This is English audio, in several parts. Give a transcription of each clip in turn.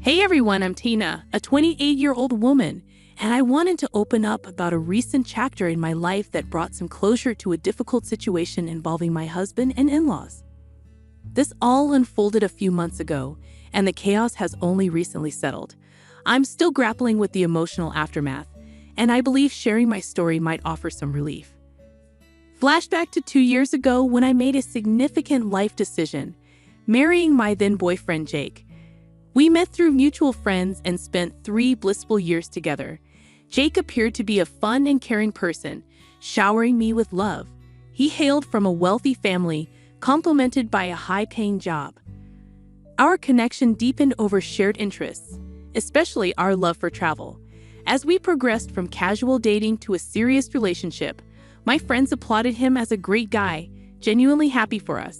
Hey everyone, I'm Tina, a 28-year-old woman, and I wanted to open up about a recent chapter in my life that brought some closure to a difficult situation involving my husband and in-laws. This all unfolded a few months ago, and the chaos has only recently settled. I'm still grappling with the emotional aftermath, and I believe sharing my story might offer some relief. Flashback to 2 years ago when I made a significant life decision, marrying my then boyfriend Jake. We met through mutual friends and spent 3 blissful years together. Jake appeared to be a fun and caring person, showering me with love. He hailed from a wealthy family, complemented by a high-paying job. Our connection deepened over shared interests, especially our love for travel. As we progressed from casual dating to a serious relationship, my friends applauded him as a great guy, genuinely happy for us.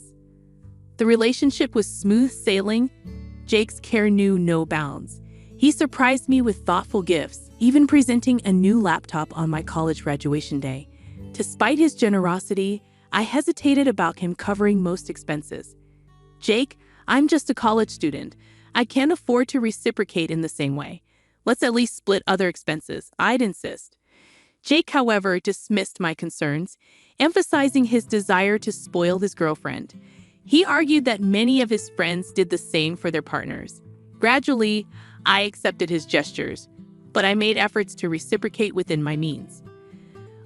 The relationship was smooth sailing. Jake's care knew no bounds. He surprised me with thoughtful gifts, even presenting a new laptop on my college graduation day. Despite his generosity, I hesitated about him covering most expenses. Jake, I'm just a college student. I can't afford to reciprocate in the same way. Let's at least split other expenses, I'd insist. Jake, however, dismissed my concerns, emphasizing his desire to spoil his girlfriend. He argued that many of his friends did the same for their partners. Gradually, I accepted his gestures, but I made efforts to reciprocate within my means.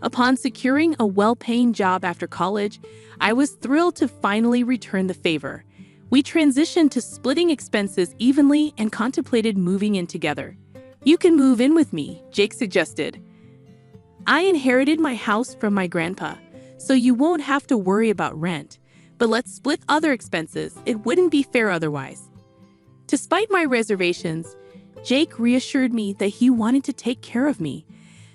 Upon securing a well-paying job after college, I was thrilled to finally return the favor. We transitioned to splitting expenses evenly and contemplated moving in together. "You can move in with me," Jake suggested. "I inherited my house from my grandpa, so you won't have to worry about rent. But let's split other expenses. It wouldn't be fair otherwise." Despite my reservations, Jake reassured me that he wanted to take care of me.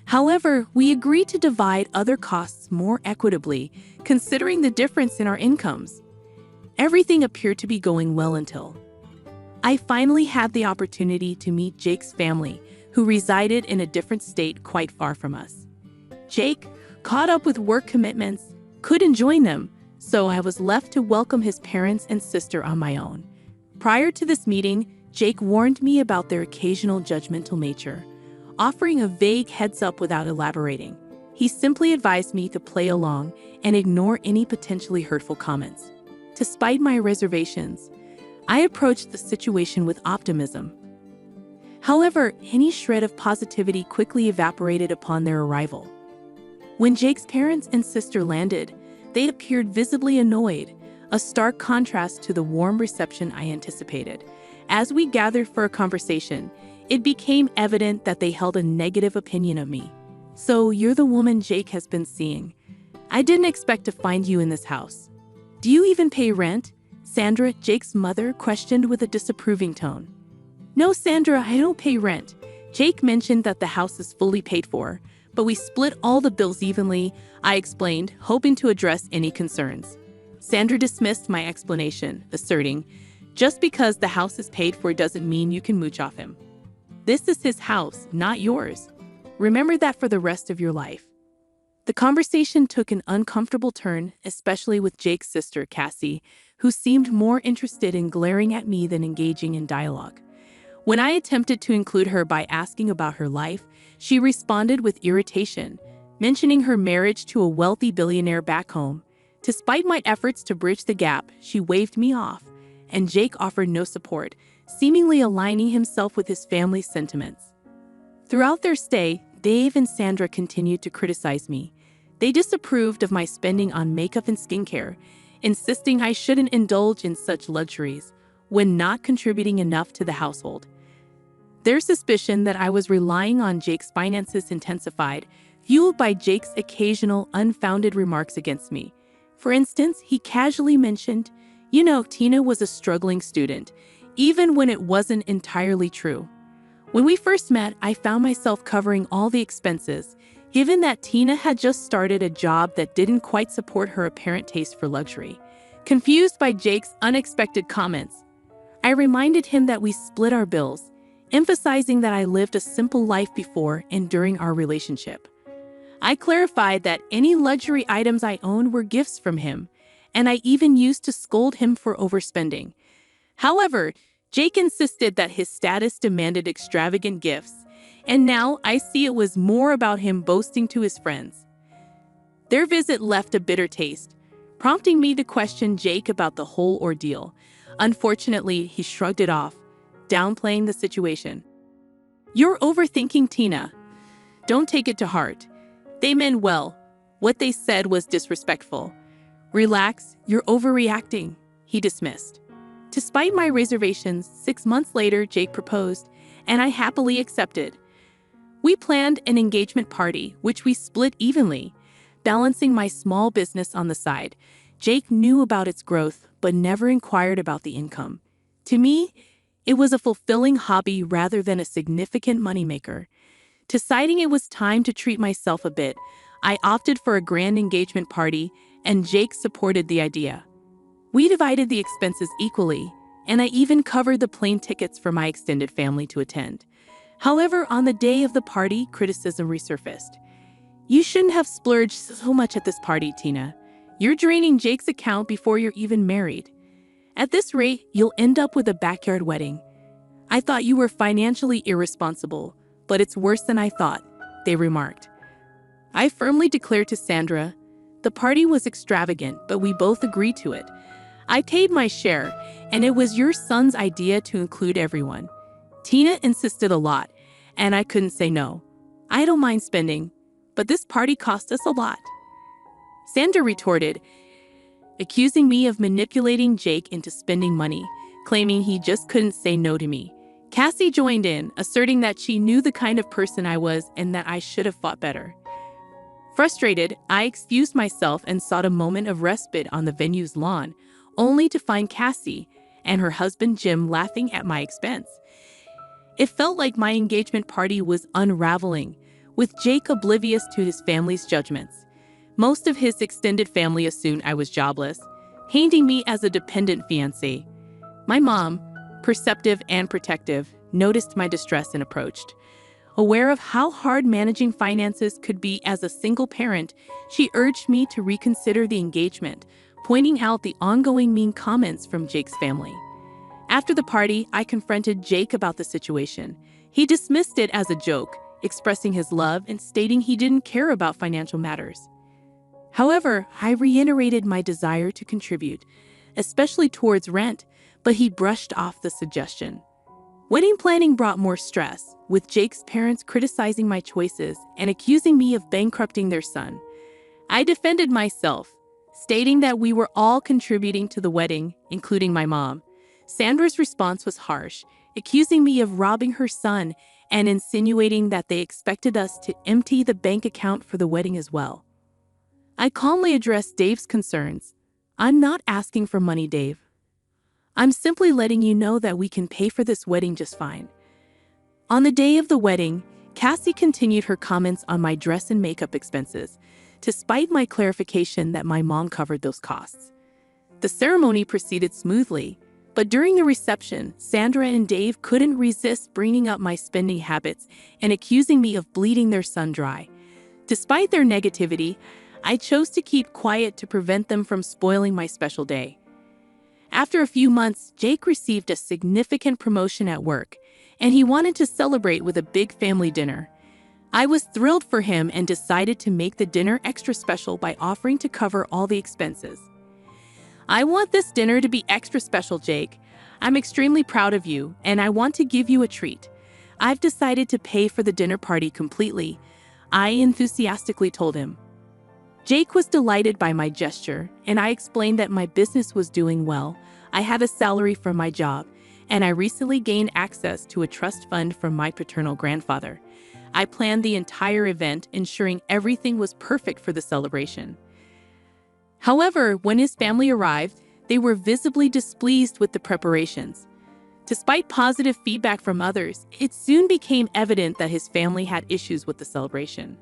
However, we agreed to divide other costs more equitably, considering the difference in our incomes. Everything appeared to be going well until I finally had the opportunity to meet Jake's family, who resided in a different state quite far from us. Jake, caught up with work commitments, couldn't join them, so I was left to welcome his parents and sister on my own. Prior to this meeting, Jake warned me about their occasional judgmental nature, offering a vague heads-up without elaborating. He simply advised me to play along and ignore any potentially hurtful comments. Despite my reservations, I approached the situation with optimism. However, any shred of positivity quickly evaporated upon their arrival. When Jake's parents and sister landed, they appeared visibly annoyed, a stark contrast to the warm reception I anticipated. As we gathered for a conversation, it became evident that they held a negative opinion of me. "So you're the woman Jake has been seeing. I didn't expect to find you in this house. Do you even pay rent?" Sandra, Jake's mother, questioned with a disapproving tone. "No, Sandra, I don't pay rent. Jake mentioned that the house is fully paid for, but we split all the bills evenly," I explained, hoping to address any concerns. Sandra dismissed my explanation, asserting, "Just because the house is paid for doesn't mean you can mooch off him. This is his house, not yours. Remember that for the rest of your life." The conversation took an uncomfortable turn, especially with Jake's sister, Cassie, who seemed more interested in glaring at me than engaging in dialogue. When I attempted to include her by asking about her life, she responded with irritation, mentioning her marriage to a wealthy billionaire back home. Despite my efforts to bridge the gap, she waved me off, and Jake offered no support, seemingly aligning himself with his family's sentiments. Throughout their stay, Dave and Sandra continued to criticize me. They disapproved of my spending on makeup and skincare, insisting I shouldn't indulge in such luxuries when not contributing enough to the household. Their suspicion that I was relying on Jake's finances intensified, fueled by Jake's occasional unfounded remarks against me. For instance, he casually mentioned, Tina was a struggling student, even when it wasn't entirely true. When we first met, I found myself covering all the expenses, given that Tina had just started a job that didn't quite support her apparent taste for luxury. Confused by Jake's unexpected comments, I reminded him that we split our bills, emphasizing that I lived a simple life before and during our relationship. I clarified that any luxury items I owned were gifts from him, and I even used to scold him for overspending. However, Jake insisted that his status demanded extravagant gifts, and now I see it was more about him boasting to his friends. Their visit left a bitter taste, prompting me to question Jake about the whole ordeal. Unfortunately, he shrugged it off, downplaying the situation. "You're overthinking, Tina. Don't take it to heart. They meant well. What they said was disrespectful. Relax, you're overreacting," he dismissed. Despite my reservations, 6 months later, Jake proposed, and I happily accepted. We planned an engagement party, which we split evenly, balancing my small business on the side. Jake knew about its growth, but never inquired about the income. To me, it was a fulfilling hobby rather than a significant moneymaker. Deciding it was time to treat myself a bit, I opted for a grand engagement party, and Jake supported the idea. We divided the expenses equally, and I even covered the plane tickets for my extended family to attend. However, on the day of the party, criticism resurfaced. "You shouldn't have splurged so much at this party, Tina. You're draining Jake's account before you're even married. At this rate, you'll end up with a backyard wedding. I thought you were financially irresponsible, but it's worse than I thought," they remarked. I firmly declared to Sandra, "The party was extravagant, but we both agreed to it. I paid my share, and it was your son's idea to include everyone." Tina insisted a lot, and I couldn't say no. "I don't mind spending, but this party cost us a lot," Sandra retorted, accusing me of manipulating Jake into spending money, claiming he just couldn't say no to me. Cassie joined in, asserting that she knew the kind of person I was and that I should have fought better. Frustrated, I excused myself and sought a moment of respite on the venue's lawn, only to find Cassie and her husband Jim laughing at my expense. It felt like my engagement party was unraveling, with Jake oblivious to his family's judgments. Most of his extended family assumed I was jobless, painting me as a dependent fiancé. My mom, perceptive and protective, noticed my distress and approached. Aware of how hard managing finances could be as a single parent, she urged me to reconsider the engagement, pointing out the ongoing mean comments from Jake's family. After the party, I confronted Jake about the situation. He dismissed it as a joke, expressing his love and stating he didn't care about financial matters. However, I reiterated my desire to contribute, especially towards rent, but he brushed off the suggestion. Wedding planning brought more stress, with Jake's parents criticizing my choices and accusing me of bankrupting their son. I defended myself, stating that we were all contributing to the wedding, including my mom. Sandra's response was harsh, accusing me of robbing her son and insinuating that they expected us to empty the bank account for the wedding as well. I calmly addressed Dave's concerns. "I'm not asking for money, Dave. I'm simply letting you know that we can pay for this wedding just fine." On the day of the wedding, Cassie continued her comments on my dress and makeup expenses, despite my clarification that my mom covered those costs. The ceremony proceeded smoothly, but during the reception, Sandra and Dave couldn't resist bringing up my spending habits and accusing me of bleeding their son dry. Despite their negativity, I chose to keep quiet to prevent them from spoiling my special day. After a few months, Jake received a significant promotion at work, and he wanted to celebrate with a big family dinner. I was thrilled for him and decided to make the dinner extra special by offering to cover all the expenses. "I want this dinner to be extra special, Jake. I'm extremely proud of you, and I want to give you a treat. I've decided to pay for the dinner party completely," I enthusiastically told him. Jake was delighted by my gesture, and I explained that my business was doing well. I had a salary from my job, and I recently gained access to a trust fund from my paternal grandfather. I planned the entire event, ensuring everything was perfect for the celebration. However, when his family arrived, they were visibly displeased with the preparations. Despite positive feedback from others, it soon became evident that his family had issues with the celebration.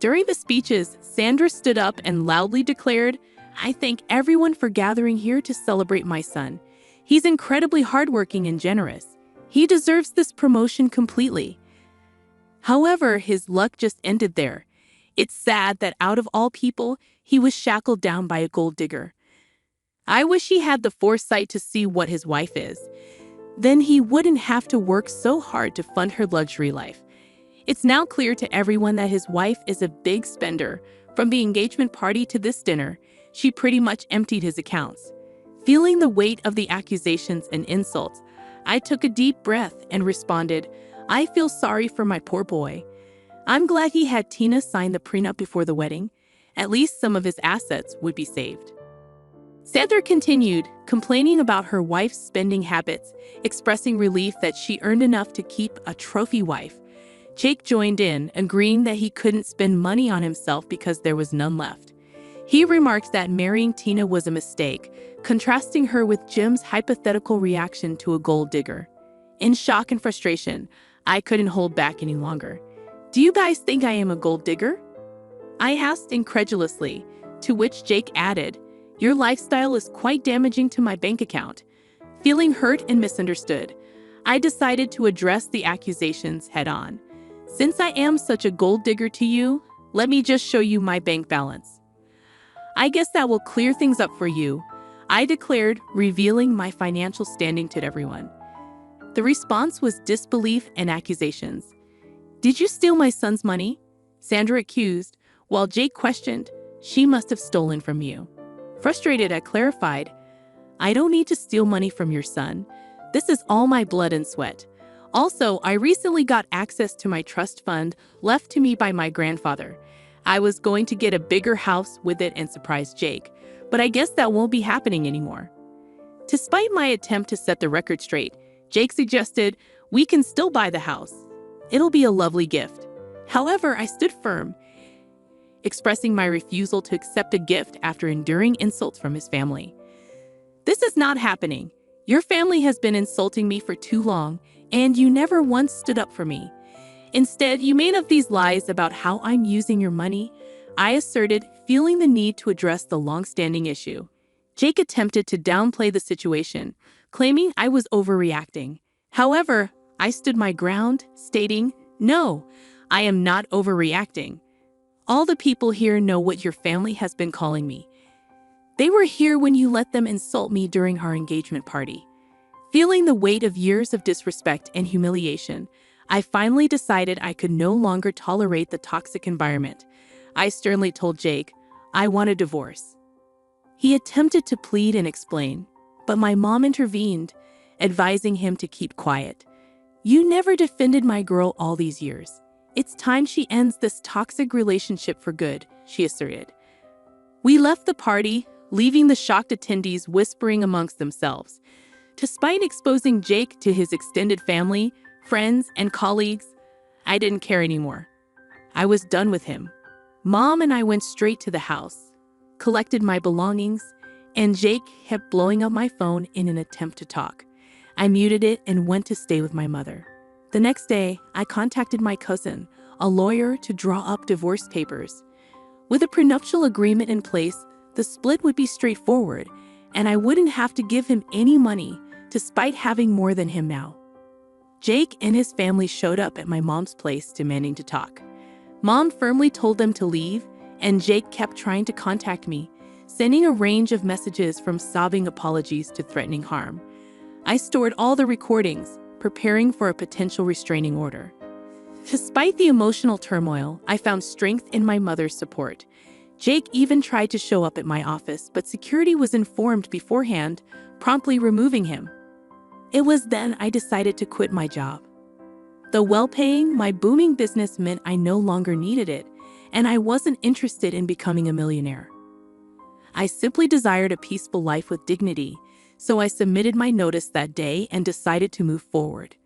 During the speeches, Sandra stood up and loudly declared, "I thank everyone for gathering here to celebrate my son. He's incredibly hardworking and generous. He deserves this promotion completely." However, his luck just ended there. It's sad that out of all people, he was shackled down by a gold digger. I wish he had the foresight to see what his wife is. Then he wouldn't have to work so hard to fund her luxury life. It's now clear to everyone that his wife is a big spender. From the engagement party to this dinner, she pretty much emptied his accounts. Feeling the weight of the accusations and insults, I took a deep breath and responded, "I feel sorry for my poor boy. I'm glad he had Tina sign the prenup before the wedding. At least some of his assets would be saved." Sandra continued, complaining about her wife's spending habits, expressing relief that she earned enough to keep a trophy wife. Jake joined in, agreeing that he couldn't spend money on himself because there was none left. He remarked that marrying Tina was a mistake, contrasting her with Jim's hypothetical reaction to a gold digger. In shock and frustration, I couldn't hold back any longer. "Do you guys think I am a gold digger?" I asked incredulously, to which Jake added, "Your lifestyle is quite damaging to my bank account." Feeling hurt and misunderstood, I decided to address the accusations head-on. "Since I am such a gold digger to you, let me just show you my bank balance. I guess that will clear things up for you," I declared, revealing my financial standing to everyone. The response was disbelief and accusations. "Did you steal my son's money?" Sandra accused, while Jake questioned, "She must have stolen from you." Frustrated, I clarified, "I don't need to steal money from your son. This is all my blood and sweat. Also, I recently got access to my trust fund left to me by my grandfather. I was going to get a bigger house with it and surprise Jake, but I guess that won't be happening anymore." Despite my attempt to set the record straight, Jake suggested, "We can still buy the house. It'll be a lovely gift." However, I stood firm, expressing my refusal to accept a gift after enduring insults from his family. "This is not happening. Your family has been insulting me for too long, and you never once stood up for me. Instead, you made up these lies about how I'm using your money," I asserted, feeling the need to address the long-standing issue. Jake attempted to downplay the situation, claiming I was overreacting. However, I stood my ground, stating, "No, I am not overreacting. All the people here know what your family has been calling me. They were here when you let them insult me during our engagement party." Feeling the weight of years of disrespect and humiliation, I finally decided I could no longer tolerate the toxic environment. I sternly told Jake, "I want a divorce." He attempted to plead and explain, but my mom intervened, advising him to keep quiet. "You never defended my girl all these years. It's time she ends this toxic relationship for good," she asserted. We left the party, leaving the shocked attendees whispering amongst themselves. Despite exposing Jake to his extended family, friends, and colleagues, I didn't care anymore. I was done with him. Mom and I went straight to the house, collected my belongings, and Jake kept blowing up my phone in an attempt to talk. I muted it and went to stay with my mother. The next day, I contacted my cousin, a lawyer, to draw up divorce papers. With a prenuptial agreement in place, the split would be straightforward, and I wouldn't have to give him any money, despite having more than him now. Jake and his family showed up at my mom's place demanding to talk. Mom firmly told them to leave, and Jake kept trying to contact me, sending a range of messages from sobbing apologies to threatening harm. I stored all the recordings, preparing for a potential restraining order. Despite the emotional turmoil, I found strength in my mother's support. Jake even tried to show up at my office, but security was informed beforehand, promptly removing him. It was then I decided to quit my job. Though well-paying, my booming business meant I no longer needed it, and I wasn't interested in becoming a millionaire. I simply desired a peaceful life with dignity, so I submitted my notice that day and decided to move forward.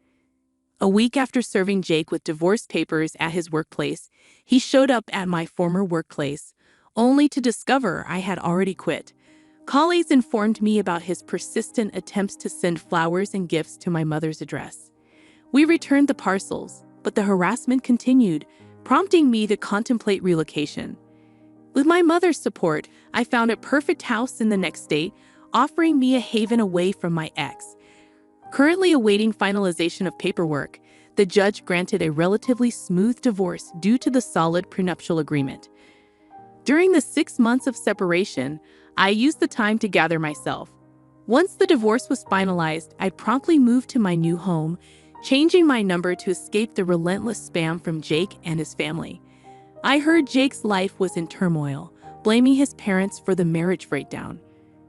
A week after serving Jake with divorce papers at his workplace, he showed up at my former workplace, only to discover I had already quit. Colleagues informed me about his persistent attempts to send flowers and gifts to my mother's address. We returned the parcels, but the harassment continued, prompting me to contemplate relocation. With my mother's support, I found a perfect house in the next state, offering me a haven away from my ex. Currently awaiting finalization of paperwork, the judge granted a relatively smooth divorce due to the solid prenuptial agreement. During the 6 months of separation, I used the time to gather myself. Once the divorce was finalized, I promptly moved to my new home, changing my number to escape the relentless spam from Jake and his family. I heard Jake's life was in turmoil, blaming his parents for the marriage breakdown.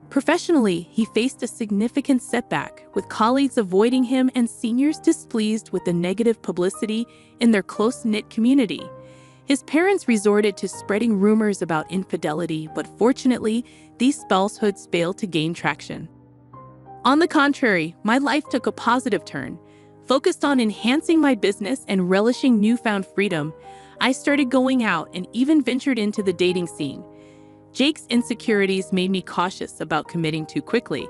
Professionally, he faced a significant setback, with colleagues avoiding him and seniors displeased with the negative publicity in their close-knit community. His parents resorted to spreading rumors about infidelity, but fortunately, these falsehoods failed to gain traction. On the contrary, my life took a positive turn. Focused on enhancing my business and relishing newfound freedom, I started going out and even ventured into the dating scene. Jake's insecurities made me cautious about committing too quickly,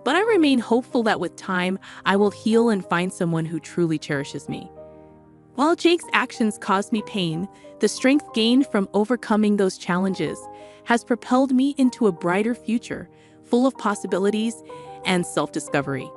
but I remain hopeful that with time, I will heal and find someone who truly cherishes me. While Jake's actions caused me pain, the strength gained from overcoming those challenges has propelled me into a brighter future, full of possibilities and self-discovery.